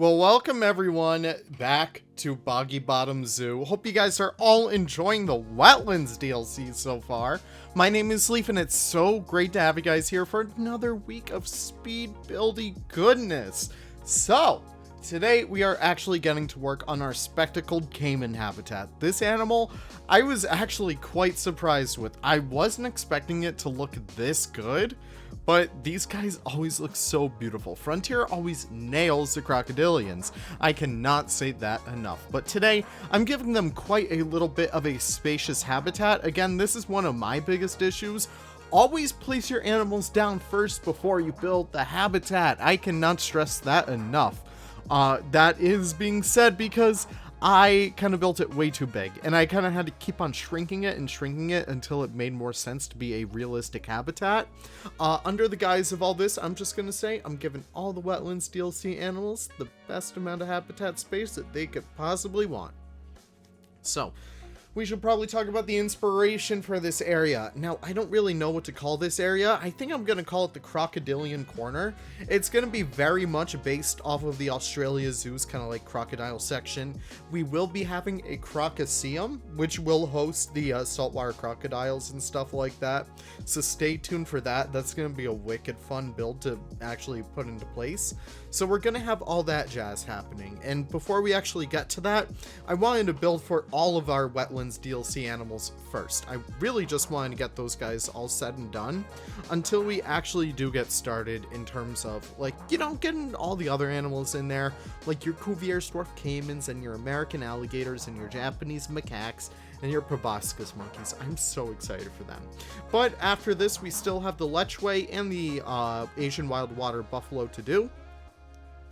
Well, welcome everyone back to Boggy Bottom Zoo. Hope you guys are all enjoying the Wetlands DLC so far. My name is Leaf and it's so great to have you guys here for another week of speed buildy goodness. So, today we are actually getting to work on our spectacled Caiman habitat. This animal, I was actually quite surprised with. I wasn't expecting it to look this good. But these guys always look so beautiful. Frontier always nails the crocodilians. I cannot say that enough. But today, I'm giving them quite a little bit of a spacious habitat. Again, this is one of my biggest issues. Always place your animals down first before you build the habitat. I cannot stress that enough. That is being said because I kind of built it way too big, and I kind of had to keep on shrinking it until it made more sense to be a realistic habitat. Under the guise of all this, I'm just going to say I'm giving all the Wetlands DLC animals the best amount of habitat space that they could possibly want. So, we should probably talk about the inspiration for this area. Now, I don't really know what to call this area. I think I'm going to call it the Crocodilian Corner. It's going to be very much based off of the Australia Zoo's kind of like crocodile section. We will be having a Crocoseum, which will host the saltwater crocodiles and stuff like that. So stay tuned for that. That's going to be a wicked fun build to actually put into place. So we're going to have all that jazz happening. And before we actually get to that, I wanted to build for all of our Wetlands DLC animals first. I really just wanted to get those guys all said and done until we actually do get started in terms of, like, you know, getting all the other animals in there, like your Cuvier's dwarf caimans and your American alligators and your Japanese macaques and your proboscis monkeys. I'm so excited for them. But after this, we still have the Lechwe and the Asian wild water buffalo to do.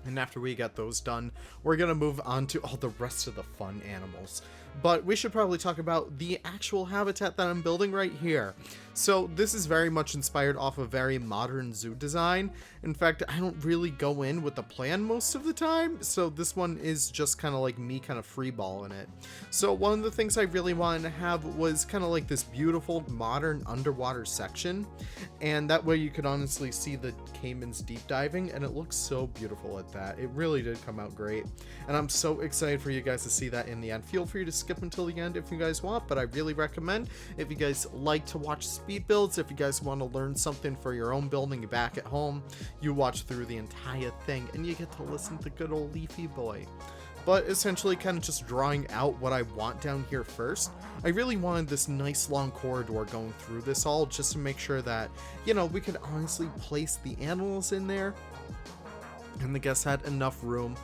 And after we get those done, we're going to move on to all the rest of the fun animals. But we should probably talk about the actual habitat that I'm building right here. So this is very much inspired off a very modern zoo design. In fact, I don't really go in with the plan most of the time. So this one is just kind of like me kind of freeballing it. So one of the things I really wanted to have was kind of like this beautiful modern underwater section. And that way you could honestly see the caimans deep diving, and it looks so beautiful at that. It really did come out great. And I'm so excited for you guys to see that in the end. Feel free to skip until the end if you guys want, but I really recommend, if you guys like to watch speed builds, if you guys want to learn something for your own building back at home, you watch through the entire thing and you get to listen to good old Leafy boy. But essentially kind of just drawing out what I want down here first. I really wanted this nice long corridor going through this all just to make sure that, you know, we could honestly place the animals in there and the guests had enough room.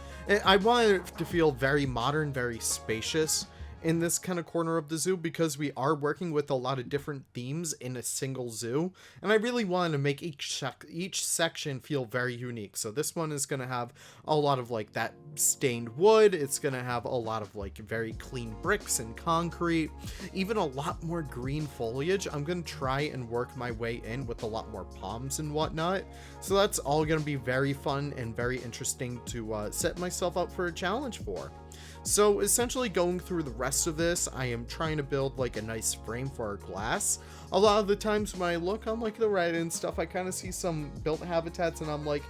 I wanted it to feel very modern, very spacious in this kind of corner of the zoo because we are working with a lot of different themes in a single zoo, and I really wanted to make each section feel very unique. So this one is going to have a lot of like that stained wood. It's going to have a lot of like very clean bricks and concrete, even a lot more green foliage. I'm going to try and work my way in with a lot more palms and whatnot. So that's all going to be very fun and very interesting to set myself up for a challenge for. So essentially going through the rest of this, I am trying to build like a nice frame for our glass. A lot of the times when I look on like the Reddit and stuff, I kind of see some built habitats and I'm like,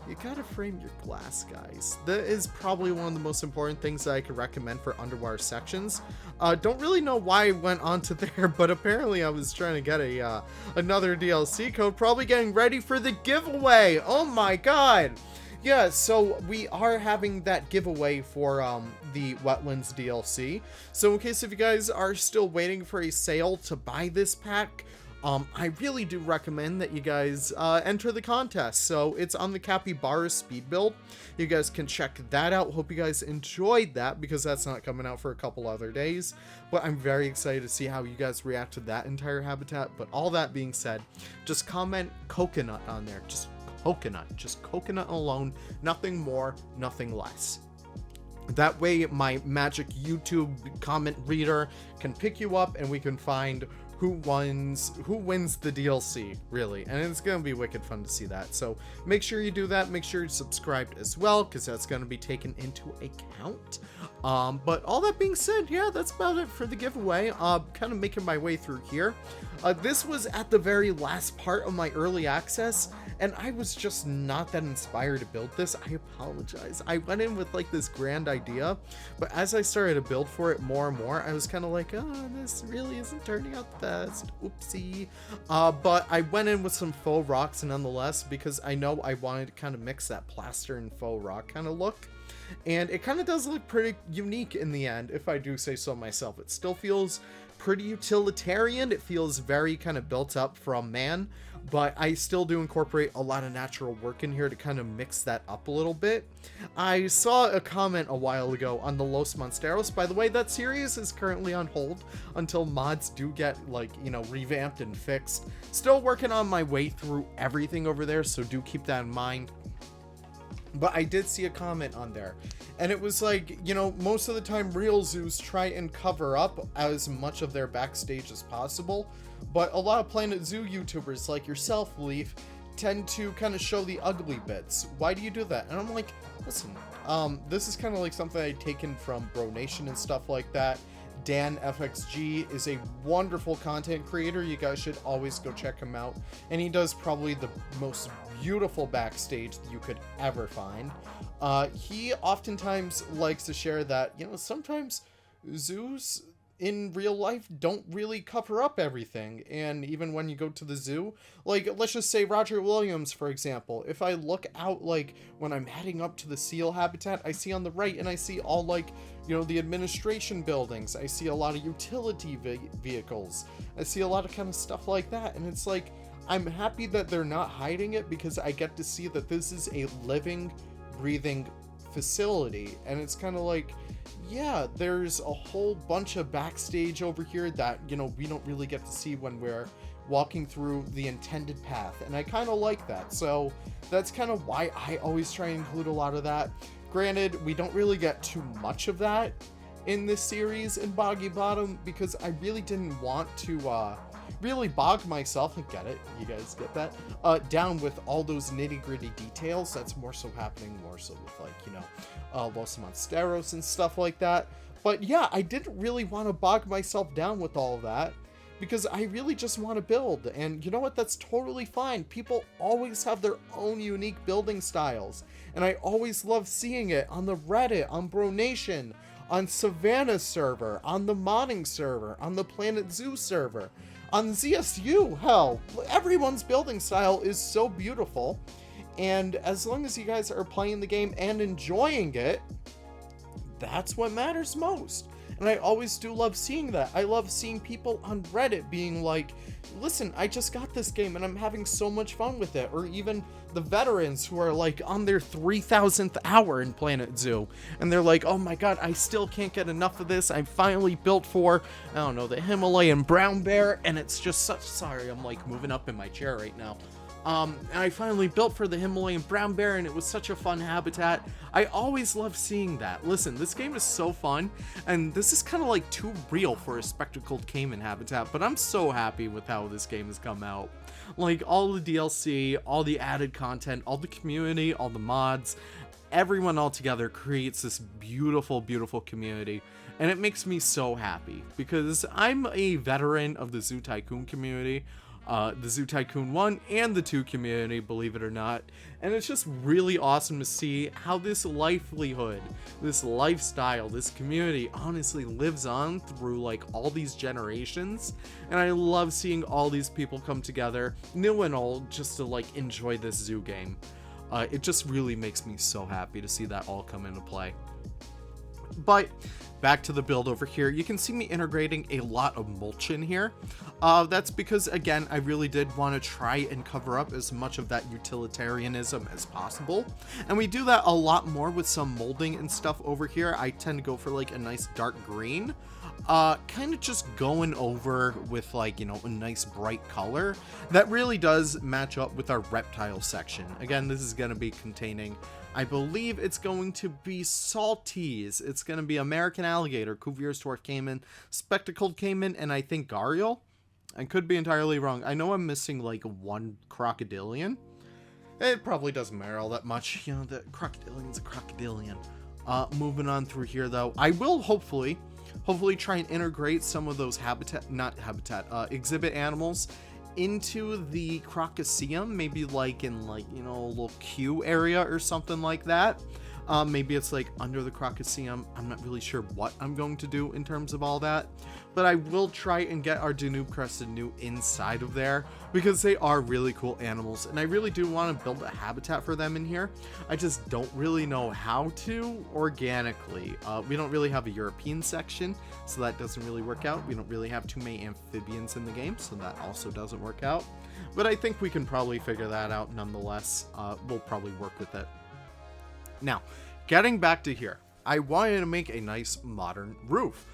you gotta frame your glass, guys. That is probably one of the most important things that I could recommend for underwater sections. Don't really know why I went onto there, but apparently I was trying to get another DLC code, probably getting ready for the giveaway. Oh my god. Yeah, so we are having that giveaway for the Wetlands DLC. So in case if you guys are still waiting for a sale to buy this pack, I really do recommend that you guys enter the contest. So it's on the Capybara speed build. You guys can check that out. Hope you guys enjoyed that because that's not coming out for a couple other days. But I'm very excited to see how you guys react to that entire habitat. But all that being said, just comment coconut on there. Just coconut alone, nothing more, nothing less. That way my magic YouTube comment reader can pick you up and we can find who wins the DLC, really, and it's gonna be wicked fun to see that. So make sure you do that. Make sure you're subscribed as well, because that's gonna be taken into account. But all that being said, yeah, that's about it for the giveaway. Kind of making my way through here. This was at the very last part of my early access, and I was just not that inspired to build this. I apologize. I went in with like this grand idea, but as I started to build for it more and more, I was kind of like, oh, this really isn't turning out the best. Oopsie. But I went in with some faux rocks nonetheless, because I know I wanted to kind of mix that plaster and faux rock kind of look. And it kind of does look pretty unique in the end, if I do say so myself. It still feels pretty utilitarian. It feels very kind of built up from man, but I still do incorporate a lot of natural work in here to kind of mix that up a little bit. I saw a comment a while ago on the Los Monsteros. By the way, that series is currently on hold until mods do get, like, you know, revamped and fixed. Still working on my way through everything over there, so do keep that in mind. But I did see a comment on there, and it was like, you know, most of the time real zoos try and cover up as much of their backstage as possible, but a lot of Planet Zoo YouTubers like yourself, Leaf, tend to kind of show the ugly bits. Why do you do that? And I'm like, listen, this is kind of like something I'd taken from Bro Nation and stuff like that. Dan FXG is a wonderful content creator. You guys should always go check him out. And he does probably the most beautiful backstage that you could ever find. He oftentimes likes to share that, you know, sometimes zoos in real life don't really cover up everything. And even when you go to the zoo, like, let's just say Roger Williams, for example, if I look out, like, when I'm heading up to the seal habitat, I see on the right, and I see all, like, you know, the administration buildings. I see a lot of utility vehicles. I see a lot of kind of stuff like that. And it's like, I'm happy that they're not hiding it, because I get to see that this is a living, breathing facility. And it's kind of like, yeah, there's a whole bunch of backstage over here that, you know, we don't really get to see when we're walking through the intended path. And I kind of like that. So that's kind of why I always try and include a lot of that. Granted, we don't really get too much of that in this series in Boggy Bottom, because I really didn't want to really bog myself, I get it, you guys get that, down with all those nitty-gritty details. That's more so happening more so with, like, you know, Los Monsteros and stuff like that. But yeah, I didn't really want to bog myself down with all of that, because I really just want to build. And you know what, that's totally fine. People always have their own unique building styles, and I always love seeing it on the Reddit, on Bro Nation, on Savannah server, on the modding server, on the Planet Zoo server, on ZSU. Hell, everyone's building style is so beautiful, and as long as you guys are playing the game and enjoying it, that's what matters most. And I always do love seeing that. I love seeing people on Reddit being like, listen, I just got this game and I'm having so much fun with it. Or even the veterans who are like on their 3,000th hour in Planet Zoo, and they're like, oh my god, I still can't get enough of this. I finally built for, I don't know, the Himalayan brown bear, and it's just such, sorry, I'm like moving up in my chair right now. And I finally built for the Himalayan brown bear, and it was such a fun habitat. I always love seeing that. Listen, this game is so fun, and this is kind of like too real for a spectacled Caiman habitat, but I'm so happy with how this game has come out. Like, all the DLC, all the added content, all the community, all the mods, everyone all together creates this beautiful, beautiful community. And it makes me so happy, because I'm a veteran of the Zoo Tycoon community. The Zoo Tycoon 1 and the 2 community, believe it or not. And it's just really awesome to see how this livelihood, this lifestyle, this community honestly lives on through like all these generations. And I love seeing all these people come together, new and old, just to like enjoy this zoo game. It just really makes me so happy to see that all come into play. But back to the build over here, you can see me integrating a lot of mulch in here. That's because, again, I really did want to try and cover up as much of that utilitarianism as possible. And we do that a lot more with some molding and stuff over here. I tend to go for like a nice dark green. Kind of just going over with like, you know, a nice bright color that really does match up with our reptile section. Again, this is going to be containing, I believe it's going to be salties. It's going to be American alligator, Cuvier's dwarf caiman, spectacled caiman, and I think gharial. I could be entirely wrong. I know I'm missing like one crocodilian. It probably doesn't matter all that much. You know, the crocodilian's a crocodilian. Moving on through here though, I will hopefully try and integrate some of those exhibit animals into the Crocoseum, maybe like in like, you know, a little queue area or something like that. Maybe it's like under the Crocoseum. I'm not really sure what I'm going to do in terms of all that, but I will try and get our Danube Crested Gnu inside of there because they are really cool animals, and I really do want to build a habitat for them in here. I just don't really know how to organically. We don't really have a European section, so that doesn't really work out. We don't really have too many amphibians in the game, so that also doesn't work out. But I think we can probably figure that out nonetheless. We'll probably work with it. Now, getting back to here, I wanted to make a nice modern roof.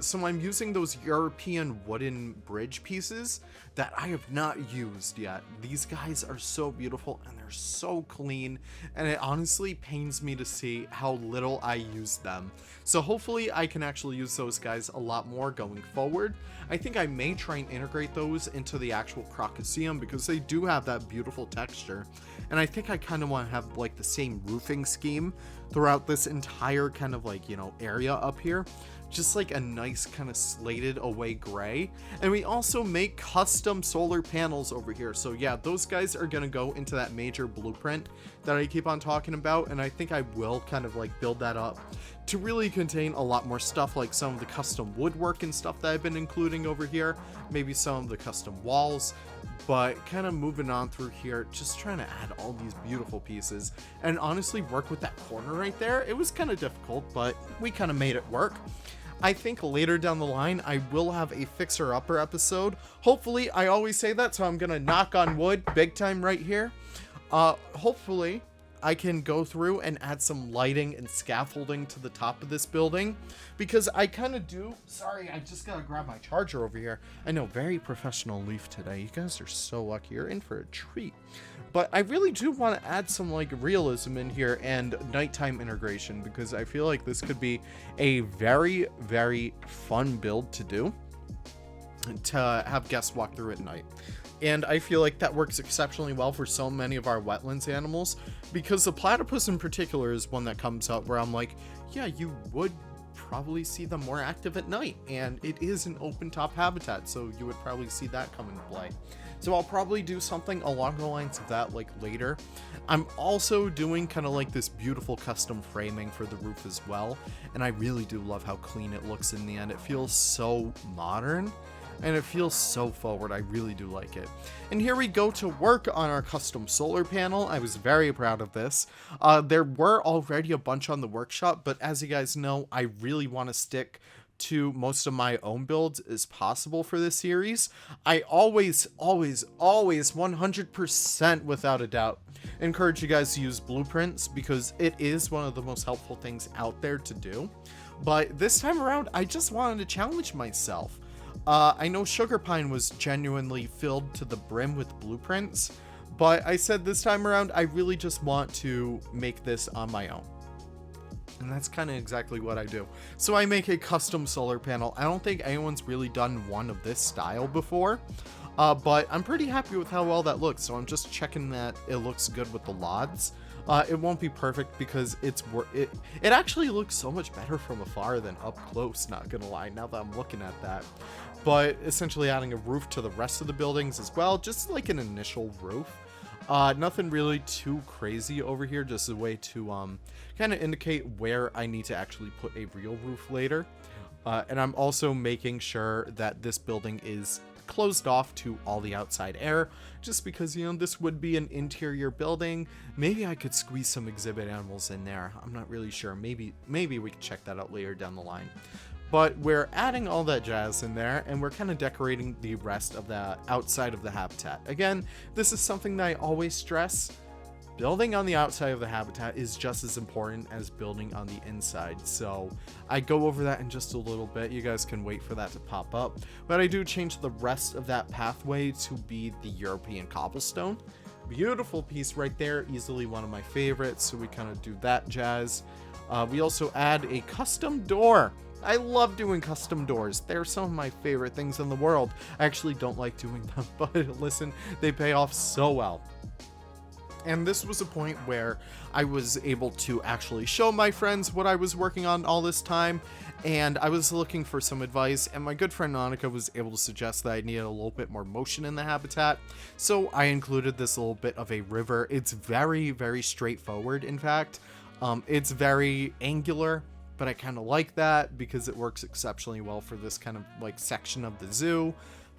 So I'm using those European wooden bridge pieces that I have not used yet. These guys are so beautiful and they're so clean, and it honestly pains me to see how little I use them. So hopefully I can actually use those guys a lot more going forward. I think I may try and integrate those into the actual Crocoseum because they do have that beautiful texture. And I think I kind of want to have like the same roofing scheme throughout this entire kind of like, you know, area up here. Just like a nice kind of slated away gray. And we also make custom solar panels over here. So yeah, those guys are going to go into that major blueprint that I keep on talking about. And I think I will kind of like build that up to really contain a lot more stuff, like some of the custom woodwork and stuff that I've been including over here. Maybe some of the custom walls. But kind of moving on through here, just trying to add all these beautiful pieces and honestly work with that corner right there. It was kind of difficult, but we kind of made it work. I think later down the line, I will have a fixer-upper episode. Hopefully, I always say that, so I'm going to knock on wood big time right here. Hopefully, I can go through and add some lighting and scaffolding to the top of this building, because I kind of do. Sorry, I just got to grab my charger over here. I know, very professional Leaf today. You guys are so lucky. You're in for a treat. But I really do want to add some like realism in here and nighttime integration, because I feel like this could be a very, very fun build to do, to have guests walk through at night. And I feel like that works exceptionally well for so many of our wetlands animals, because the platypus in particular is one that comes up where I'm like, yeah, you would probably see them more active at night, and it is an open top habitat, so you would probably see that come into play. So I'll probably do something along the lines of that like later. I'm also doing kind of like this beautiful custom framing for the roof as well, and I really do love how clean it looks in the end. It feels so modern and it feels so forward. I really do like it. And here we go to work on our custom solar panel. I was very proud of this. There were already a bunch on the workshop, but as you guys know, I really want to stick to most of my own builds as possible for this series. I always 100% without a doubt encourage you guys to use blueprints, because it is one of the most helpful things out there to do. But this time around, I just wanted to challenge myself. I know Sugar Pine was genuinely filled to the brim with blueprints, but I said this time around, I really just want to make this on my own. And that's kind of exactly what I do. So I make a custom solar panel. I don't think anyone's really done one of this style before, but I'm pretty happy with how well that looks. So I'm just checking that it looks good with the LODs. It won't be perfect because it actually looks so much better from afar than up close, not gonna lie, now that I'm looking at that. But essentially adding a roof to the rest of the buildings as well, just like an initial roof. Nothing really too crazy over here, just a way to kind of indicate where I need to actually put a real roof later. And I'm also making sure that this building is closed off to all the outside air, just because, you know, this would be an interior building. Maybe I could squeeze some exhibit animals in there. I'm not really sure. Maybe we can check that out later down the line. But we're adding all that jazz in there, and we're kind of decorating the rest of the outside of the habitat. Again, this is something that I always stress. Building on the outside of the habitat is just as important as building on the inside. So I go over that in just a little bit. You guys can wait for that to pop up. But I do change the rest of that pathway to be the European cobblestone. Beautiful piece right there. Easily one of my favorites. So we kind of do that jazz. We also add a custom door. I love doing custom doors. They're some of my favorite things in the world. I actually don't like doing them, but listen, they pay off so well. And this was a point where I was able to actually show my friends what I was working on all this time, and I was looking for some advice, and my good friend Monica was able to suggest that I needed a little bit more motion in the habitat, so I included this little bit of a river. It's very, very straightforward, in fact. It's very angular, but I kind of like that because it works exceptionally well for this kind of like section of the zoo.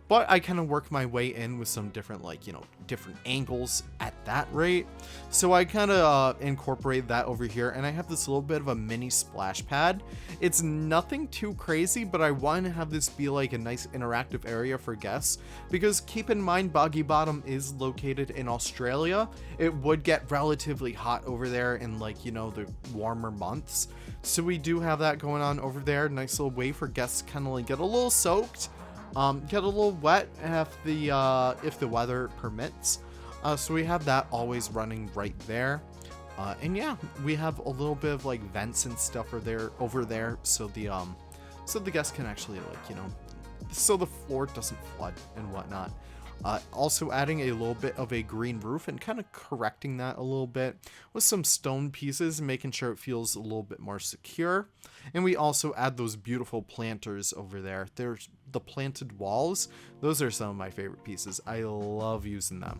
But I kind of work my way in with some different, like, you know, different angles at that rate. So I kind of incorporate that over here, and I have this little bit of a mini splash pad. It's nothing too crazy, but I want to have this be like a nice interactive area for guests, because keep in mind, Boggy Bottom is located in Australia. It would get relatively hot over there in, like, you know, the warmer months. So we do have that going on over there. Nice little way for guests to kind of like get a little soaked. Get a little wet if the weather permits. So we have that always running right there. And yeah, we have a little bit of like vents and stuff over there, so the guests can actually, like, you know, so the floor doesn't flood and whatnot. Also adding a little bit of a green roof and kind of correcting that a little bit with some stone pieces, making sure it feels a little bit more secure. And we also add those beautiful planters over there. There's the planted walls. Those are some of my favorite pieces. I love using them.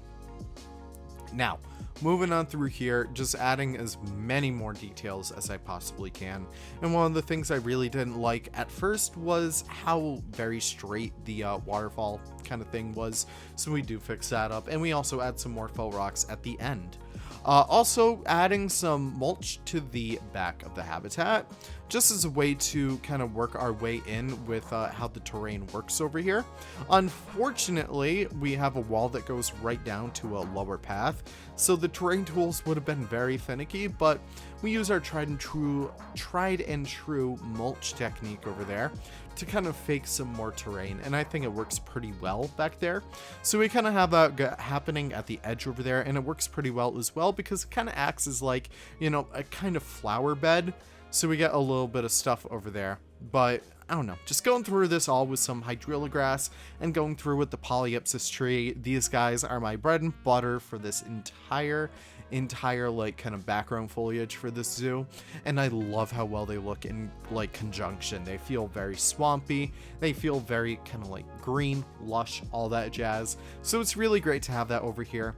Now, moving on through here, just adding as many more details as I possibly can. And one of the things I really didn't like at first was how very straight the waterfall kind of thing was. So we do fix that up. And we also add some more faux rocks at the end. Also adding some mulch to the back of the habitat, just as a way to kind of work our way in with how the terrain works over here. Unfortunately, we have a wall that goes right down to a lower path, so the terrain tools would have been very finicky, but we use our tried and true mulch technique over there to kind of fake some more terrain, and I think it works pretty well back there. So we kind of have that happening at the edge over there, and it works pretty well as well because it kind of acts as like, you know, a kind of flower bed. So we get a little bit of stuff over there, but I don't know, just going through this all with some hydrilla grass and going through with the polypsis tree. These guys are my bread and butter for this entire like kind of background foliage for this zoo, and I love how well they look in like conjunction. They feel very swampy, they feel very kind of like green, lush, all that jazz. So it's really great to have that over here.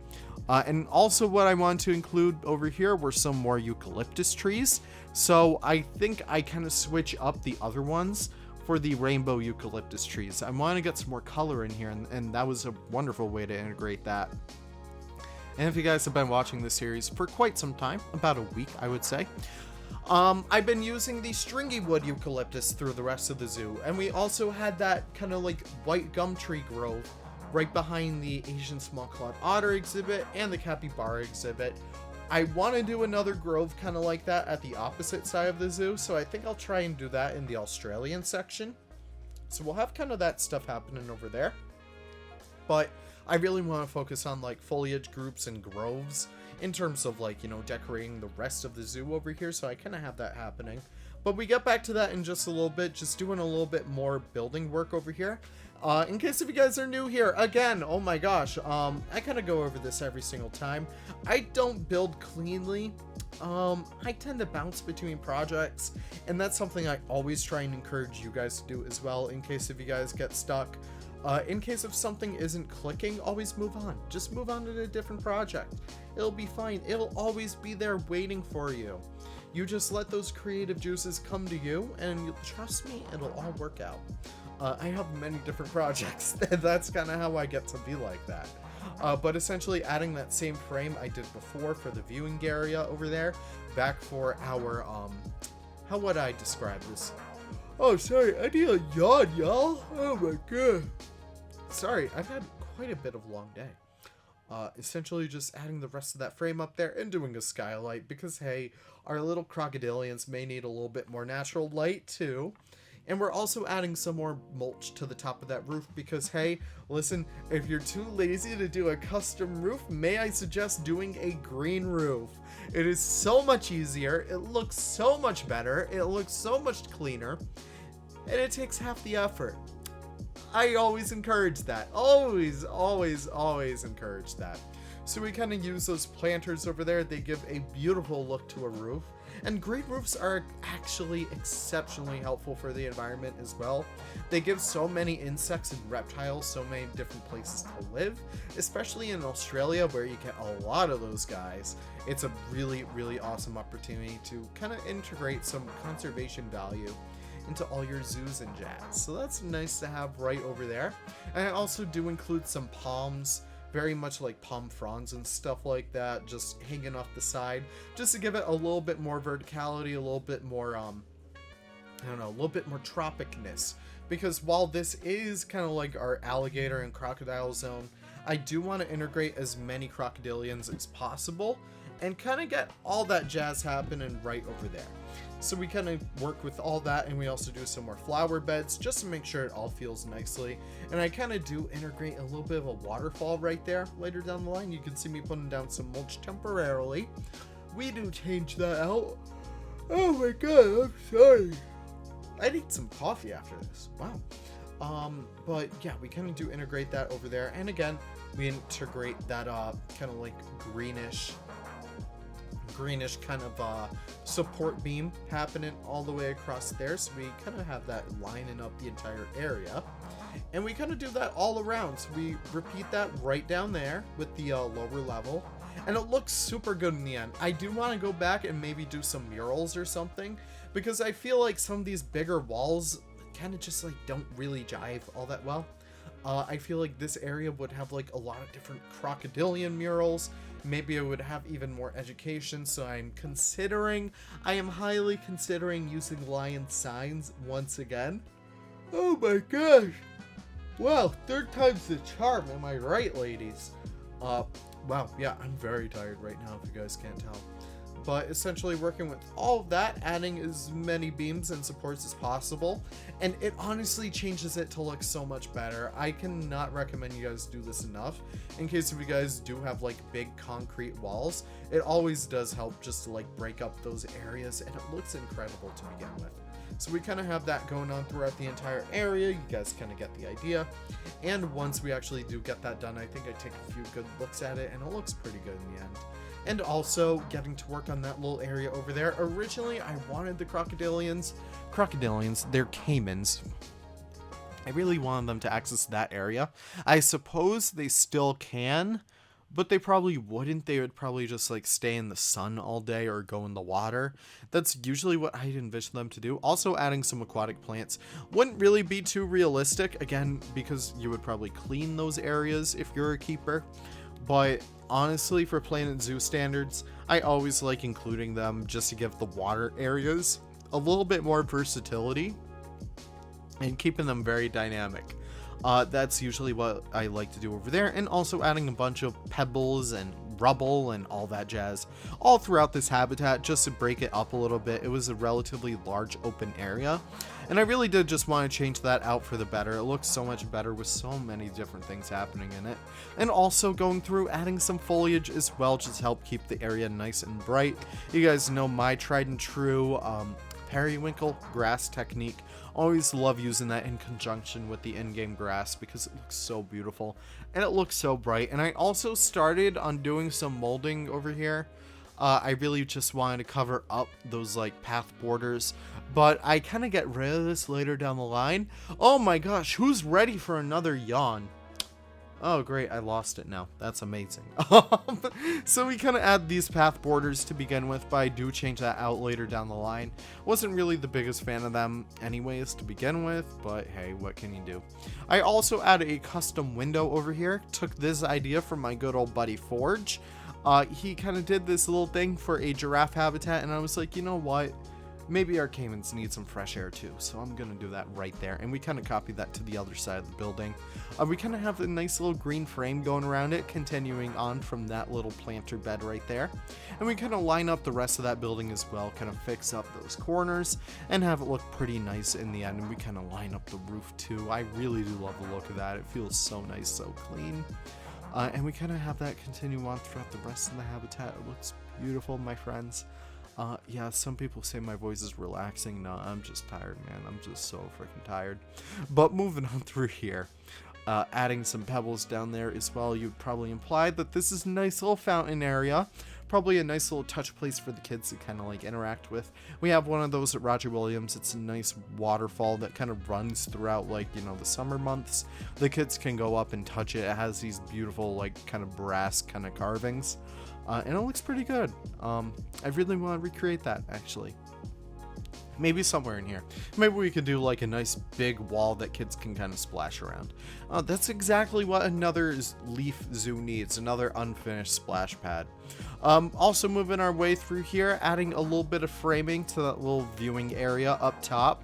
And also what I want to include over here were some more eucalyptus trees. So I think I kind of switch up the other ones for the rainbow eucalyptus trees. I want to get some more color in here, and that was a wonderful way to integrate that. And if you guys have been watching this series for quite some time, about a week, I would say, I've been using the stringy wood eucalyptus through the rest of the zoo. And we also had that kind of like white gum tree grove right behind the Asian small-clawed otter exhibit and the capybara exhibit. I want to do another grove kind of like that at the opposite side of the zoo, so I think I'll try and do that in the Australian section. So we'll have kind of that stuff happening over there. But I really want to focus on like foliage groups and groves in terms of like, you know, decorating the rest of the zoo over here, so I kind of have that happening. But we get back to that in just a little bit, just doing a little bit more building work over here. In case if you guys are new here, again, oh my gosh, I kind of go over this every single time. I don't build cleanly. I tend to bounce between projects, and that's something I always try and encourage you guys to do as well, in case if you guys get stuck. In case if something isn't clicking, always move on. Just move on to a different project. It'll be fine. It'll always be there waiting for you. You just let those creative juices come to you, and trust me, it'll all work out. I have many different projects. That's kind of how I get to be like that. But essentially adding that same frame I did before for the viewing area over there, back for our, how would I describe this? Oh, sorry, I need a yawn, y'all. Oh my god. Sorry, I've had quite a bit of a long day. Essentially just adding the rest of that frame up there and doing a skylight because, hey, our little crocodilians may need a little bit more natural light too. And we're also adding some more mulch to the top of that roof because, hey, listen, if you're too lazy to do a custom roof, may I suggest doing a green roof? It is so much easier, it looks so much better, it looks so much cleaner, and it takes half the effort. I always encourage that. Always encourage that. So we kind of use those planters over there. They give a beautiful look to a roof. And green roofs are actually exceptionally helpful for the environment as well. They give so many insects and reptiles so many different places to live, especially in Australia where you get a lot of those guys. It's a really awesome opportunity to kind of integrate some conservation value into all your zoos and jazz. So that's nice to have right over there. And I also do include some palms, very much like palm fronds and stuff like that, just hanging off the side, just to give it a little bit more verticality, a little bit more, I don't know, a little bit more tropicness. Because while this is kind of like our alligator and crocodile zone, I do want to integrate as many crocodilians as possible and kind of get all that jazz happening right over there. So we kind of work with all that, and we also do some more flower beds just to make sure it all feels nicely. And I kind of do integrate a little bit of a waterfall right there later down the line. You can see me putting down some mulch temporarily. We do change that out. Oh my god, I'm sorry. I need some coffee after this. Wow. But yeah, we kind of do integrate that over there. And again, we integrate that kind of like greenish kind of support beam happening all the way across there, so we kind of have that lining up the entire area, and we kind of do that all around. So we repeat that right down there with the lower level, and it looks super good in the end. I do want to go back and maybe do some murals or something, because I feel like some of these bigger walls kind of just like don't really jive all that well. I feel like this area would have like a lot of different crocodilian murals. Maybe I would have even more education, so I am highly considering using lion signs once again. Oh my gosh! Wow, third time's the charm, am I right, ladies? Wow, yeah, I'm very tired right now, if you guys can't tell. But essentially working with all of that, adding as many beams and supports as possible, and it honestly changes it to look so much better. I cannot recommend you guys do this enough. In case if you guys do have like big concrete walls, it always does help just to like break up those areas, and it looks incredible to begin with. So we kind of have that going on throughout the entire area. You guys kind of get the idea. And once we actually do get that done, I think I take a few good looks at it, and it looks pretty good in the end. And also getting to work on that little area over there. Originally, I wanted the crocodilians, they're caimans. I really wanted them to access that area. I suppose they still can, but they probably wouldn't. They would probably just like stay in the sun all day or go in the water. That's usually what I'd envision them to do. Also adding some aquatic plants wouldn't really be too realistic, again, because you would probably clean those areas if you're a keeper. But honestly, for Planet Zoo standards, I always like including them just to give the water areas a little bit more versatility and keeping them very dynamic. That's usually what I like to do over there, and also adding a bunch of pebbles and rubble and all that jazz all throughout this habitat just to break it up a little bit. It was a relatively large open area, and I really did just want to change that out for the better. It looks so much better with so many different things happening in it, and also going through adding some foliage as well, just to help keep the area nice and bright. You guys know my tried and true periwinkle grass technique. Always love using that in conjunction with the in-game grass because it looks so beautiful and it looks so bright. And I also started on doing some molding over here. I really just wanted to cover up those like path borders, but I kind of get rid of this later down the line. Oh my gosh, who's ready for another yawn? Oh great, I lost it now. That's amazing. So we kind of add these path borders to begin with, but I do change that out later down the line. Wasn't really the biggest fan of them anyways to begin with, but hey, what can you do? I also added a custom window over here. Took this idea from my good old buddy Forge. He kind of did this little thing for a giraffe habitat, and I was like, you know what? Maybe our caimans need some fresh air too, so I'm gonna do that right there. And we kind of copied that to the other side of the building. We kind of have a nice little green frame going around it, continuing on from that little planter bed right there. And we kind of line up the rest of that building as well, kind of fix up those corners and have it look pretty nice in the end. And we kind of line up the roof too. I really do love the look of that. It feels so nice, so clean. And we kind of have that continue on throughout the rest of the habitat. It looks beautiful, my friends. Yeah, some people say my voice is relaxing. No, I'm just tired, man. I'm just so freaking tired. But moving on through here. Adding some pebbles down there as well. You'd probably imply that this is a nice little fountain area. Probably a nice little touch place for the kids to kind of like interact with. We have one of those at Roger Williams. It's a nice waterfall that kind of runs throughout, like, you know, the summer months. The kids can go up and touch it. It has these beautiful, like, kind of brass kind of carvings. And it looks pretty good. I really want to recreate that, actually. Maybe somewhere in here. Maybe we could do like a nice big wall that kids can kind of splash around. That's exactly what another leaf zoo needs. Another unfinished splash pad. Also moving our way through here, adding a little bit of framing to that little viewing area up top.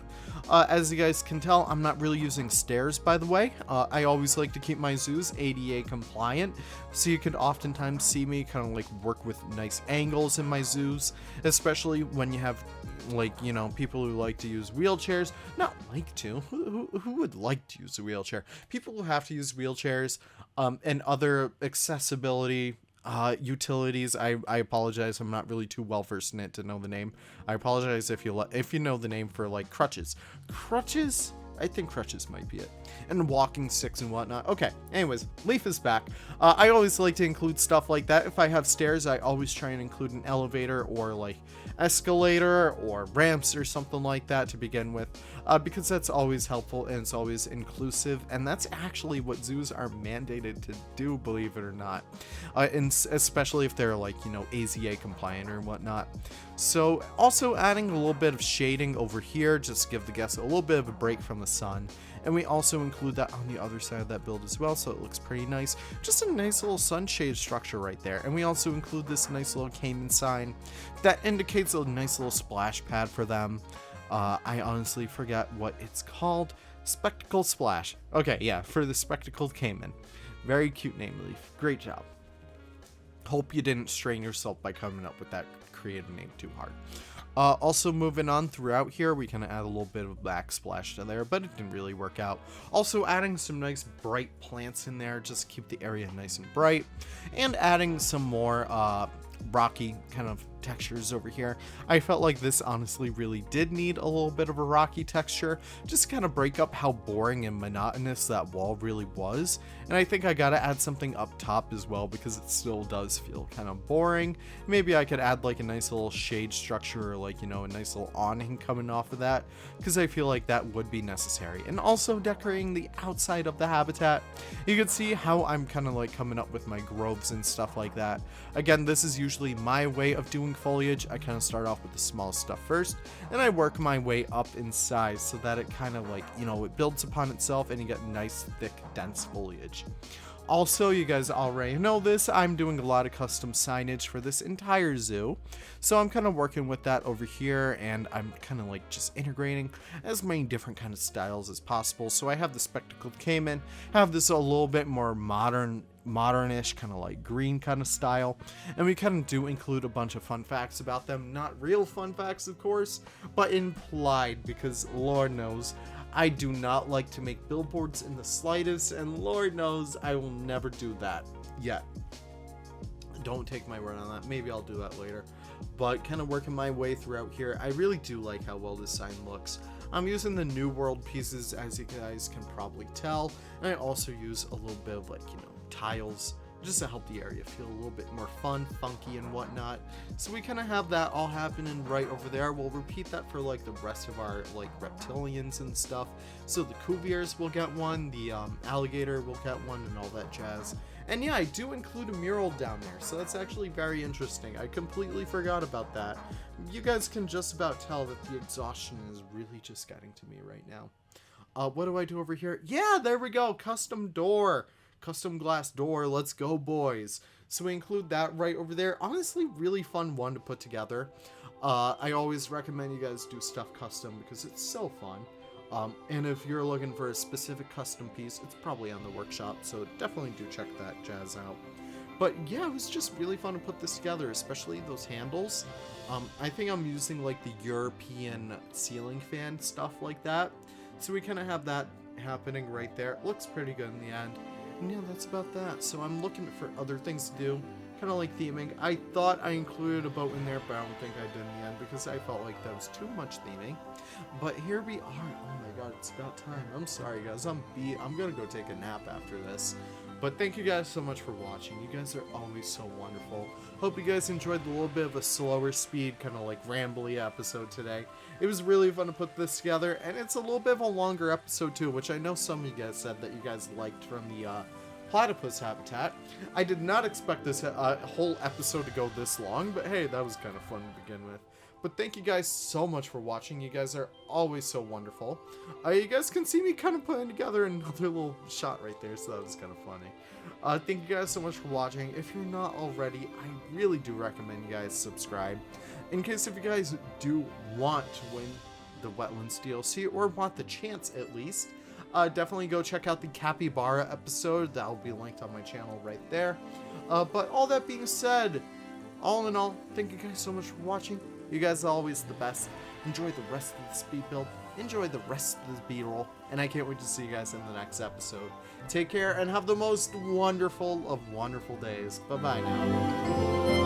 As you guys can tell, I'm not really using stairs, by the way. I always like to keep my zoos ADA compliant, so you can oftentimes see me kind of like work with nice angles in my zoos, especially when you have, like, you know, people who like to use wheelchairs. Not like to. Who would like to use a wheelchair? People who have to use wheelchairs and other accessibility utilities. I apologize. I'm not really too well versed in it to know the name. I apologize if you know the name for like crutches. Crutches? I think crutches might be it. And walking sticks and whatnot. Okay, anyways, Leaf is back. I always like to include stuff like that. If I have stairs, I always try and include an elevator or like escalator or ramps or something like that to begin with, because that's always helpful and it's always inclusive, and that's actually what zoos are mandated to do, believe it or not, and especially if they're like, you know, AZA compliant or whatnot. So also adding a little bit of shading over here, just give the guests a little bit of a break from the sun. And we also include that on the other side of that build as well, so it looks pretty nice. Just a nice little sunshade structure right there. And we also include this nice little Caiman sign that indicates a nice little splash pad for them. I honestly forget what it's called. Spectacle Splash. Okay, yeah, for the spectacled Caiman. Very cute name, Leaf. Great job. Hope you didn't strain yourself by coming up with that creative name too hard. Also moving on throughout here, we kind of add a little bit of backsplash to there, but it didn't really work out. Also adding some nice bright plants in there, just to keep the area nice and bright, and adding some more rocky kind of textures over here. I felt like this honestly really did need a little bit of a rocky texture, just to kind of break up how boring and monotonous that wall really was. And I think I gotta add something up top as well, because it still does feel kind of boring. Maybe I could add like a nice little shade structure, or like, you know, a nice little awning coming off of that, because I feel like that would be necessary. And also decorating the outside of the habitat. You can see how I'm kind of like coming up with my groves and stuff like that. Again, this is usually my way of doing foliage. I kind of start off with the small stuff first, and I work my way up in size so that it kind of like, you know, it builds upon itself and you get nice, thick, dense foliage. Also, you guys already know this, I'm doing a lot of custom signage for this entire zoo, so I'm kind of working with that over here, and I'm kind of like just integrating as many different kind of styles as possible. So I have the spectacled Caiman, have this a little bit more modernish kind of like green kind of style, and we kind of do include a bunch of fun facts about them. Not real fun facts, of course, but implied, because Lord knows I do not like to make billboards in the slightest, and Lord knows I will never do that yet. Don't take my word on that. Maybe I'll do that later. But kind of working my way throughout here, I really do like how well this sign looks. I'm using the New World pieces, as you guys can probably tell, and I also use a little bit of like, you know, tiles, just to help the area feel a little bit more fun, funky, and whatnot. So we kind of have that all happening right over there. We'll repeat that for like the rest of our like reptilians and stuff. So the Cuviers will get one, the alligator will get one, and all that jazz. And yeah, I do include a mural down there, so that's actually very interesting. I completely forgot about that. You guys can just about tell that the exhaustion is really just getting to me right now. What do I do over here? Yeah, there we go, custom door. Custom glass door, let's go, boys. So we include that right over there. Honestly, really fun one to put together. I always recommend you guys do stuff custom because it's so fun. And if you're looking for a specific custom piece, it's probably on the workshop, so definitely do check that jazz out. But yeah, it was just really fun to put this together, especially those handles. I think I'm using like the European ceiling fan stuff like that. So we kind of have that happening right there. It looks pretty good in the end. And yeah, that's about that. So I'm looking for other things to do, kind of like theming. I thought I included a boat in there, but I don't think I did in the end because I felt like that was too much theming. But here we are. Oh my god, it's about time. I'm sorry, guys. I'm beat. I'm gonna go take a nap after this. But thank you guys so much for watching. You guys are always so wonderful. Hope you guys enjoyed the little bit of a slower speed, kind of like rambly episode today. It was really fun to put this together, and it's a little bit of a longer episode too, which I know some of you guys said that you guys liked from the platypus habitat. I did not expect this whole episode to go this long, but hey, that was kind of fun to begin with. But thank you guys so much for watching. You guys are always so wonderful. You guys can see me kind of putting together another little shot right there, so that was kind of funny. Thank you guys so much for watching. If you're not already, I really do recommend you guys subscribe. In case if you guys do want to win the Wetlands DLC, or want the chance at least, definitely go check out the Capybara episode. That will be linked on my channel right there. But all that being said, all in all, thank you guys so much for watching. You guys are always the best. Enjoy the rest of the speed build. Enjoy the rest of the B-roll. And I can't wait to see you guys in the next episode. Take care and have the most wonderful of wonderful days. Bye-bye now.